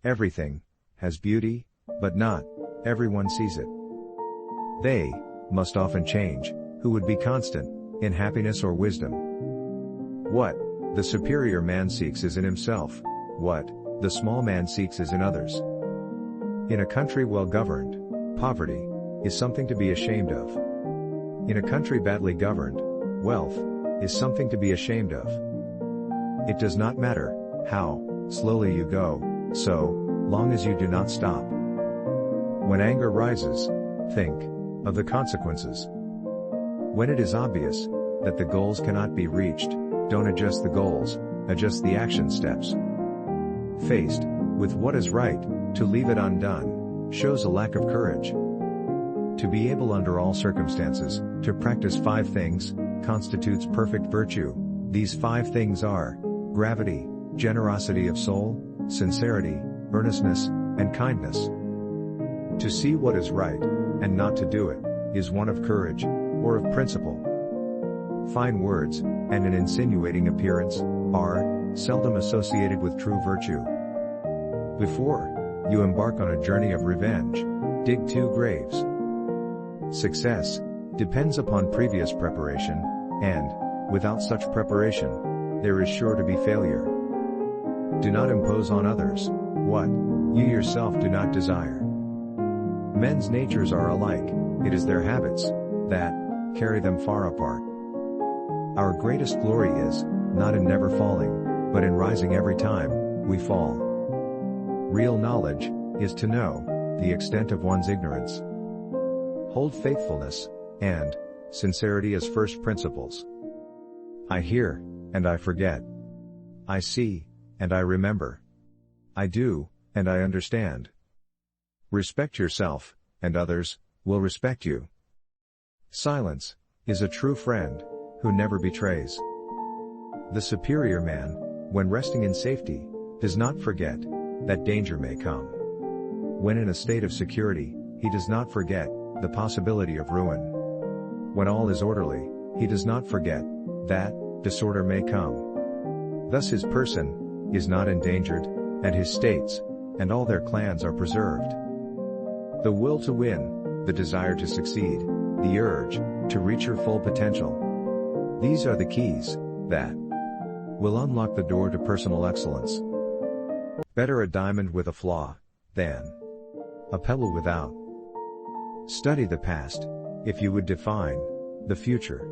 Everything has beauty, but not everyone sees it. They must often change, who would be constant in happiness or wisdom. What the superior man seeks is in himself, what the small man seeks is in others. In a country well governed, poverty is something to be ashamed of. In a country badly governed, wealth is something to be ashamed of. It does not matter how slowly you go, so long as you do not stop. When anger rises, think of the consequences. When it is obvious that the goals cannot be reached, don't adjust the goals, adjust the action steps. Faced with what is right, to leave it undone shows a lack of courage. To be able under all circumstances to practice 5 things constitutes perfect virtue. These 5 things are gravity, generosity of soul, sincerity, earnestness, and kindness. To see what is right and not to do it is one of courage or of principle. Fine words and an insinuating appearance are seldom associated with true virtue. Before you embark on a journey of revenge, dig 2 graves. Success depends upon previous preparation, and without such preparation, there is sure to be failure. Do not impose on others what you yourself do not desire. Men's natures are alike, it is their habits that carry them far apart. Our greatest glory is not in never falling, but in rising every time we fall. Real knowledge is to know the extent of one's ignorance. Hold faithfulness and sincerity as first principles. I hear and I forget. I see and I remember. I do and I understand. Respect yourself, and others will respect you. Silence is a true friend who never betrays. The superior man, when resting in safety, does not forget that danger may come. When in a state of security, he does not forget the possibility of ruin. When all is orderly, he does not forget that disorder may come. Thus his person is not endangered, and his states and all their clans are preserved. The will to win, the desire to succeed, the urge to reach your full potential. These are the keys that will unlock the door to personal excellence. Better a diamond with a flaw than a pebble without. Study the past if you would define the future.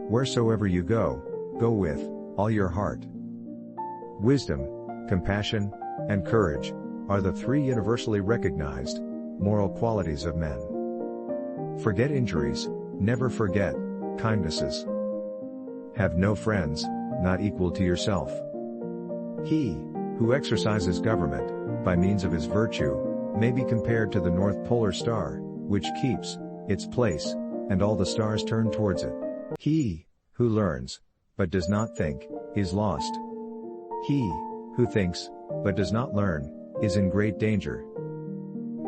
Wheresoever you go, go with all your heart. Wisdom, compassion, and courage are the 3 universally recognized moral qualities of men. Forget injuries, never forget kindnesses. Have no friends not equal to yourself. He who exercises government by means of his virtue may be compared to the North Polar Star, which keeps its place, and all the stars turn towards it. He who learns but does not think is lost. He who thinks but does not learn is in great danger.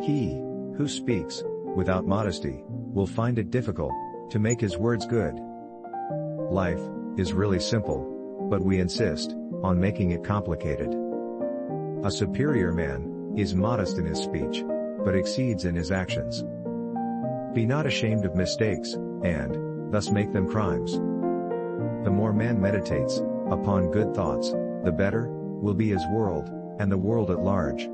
He who speaks without modesty will find it difficult to make his words good. Life is really simple, but we insist on making it complicated. A superior man is modest in his speech, but exceeds in his actions. Be not ashamed of mistakes, and thus make them crimes. The more man meditates upon good thoughts, the better will be his world, and the world at large.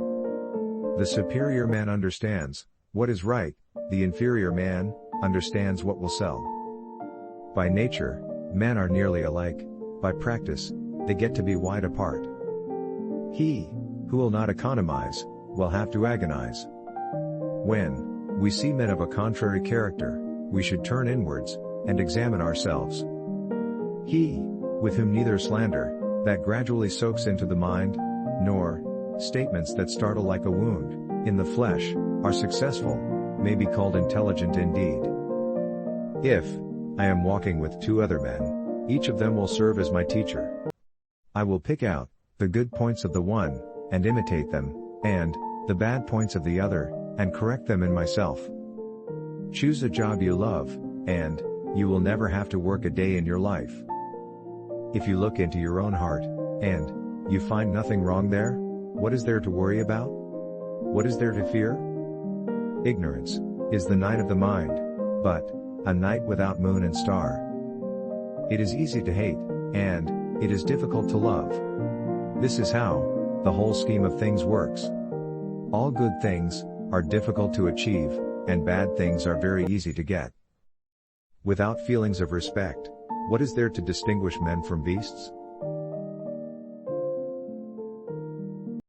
The superior man understands what is right, the inferior man understands what will sell. By nature, men are nearly alike, by practice, they get to be wide apart. He who will not economize will have to agonize. When we see men of a contrary character, we should turn inwards and examine ourselves. He with whom neither slander that gradually soaks into the mind, nor statements that startle like a wound in the flesh are successful, may be called intelligent indeed. If I am walking with 2 other men, each of them will serve as my teacher. I will pick out the good points of the one and imitate them, and the bad points of the other and correct them in myself. Choose a job you love, and you will never have to work a day in your life. If you look into your own heart and you find nothing wrong there, What is there to worry about? What is there to fear? Ignorance is the night of the mind, but a night without moon and star. It is easy to hate, and it is difficult to love. This is how the whole scheme of things works. All good things are difficult to achieve, and bad things are very easy to get. Without feelings of respect, what is there to distinguish men from beasts?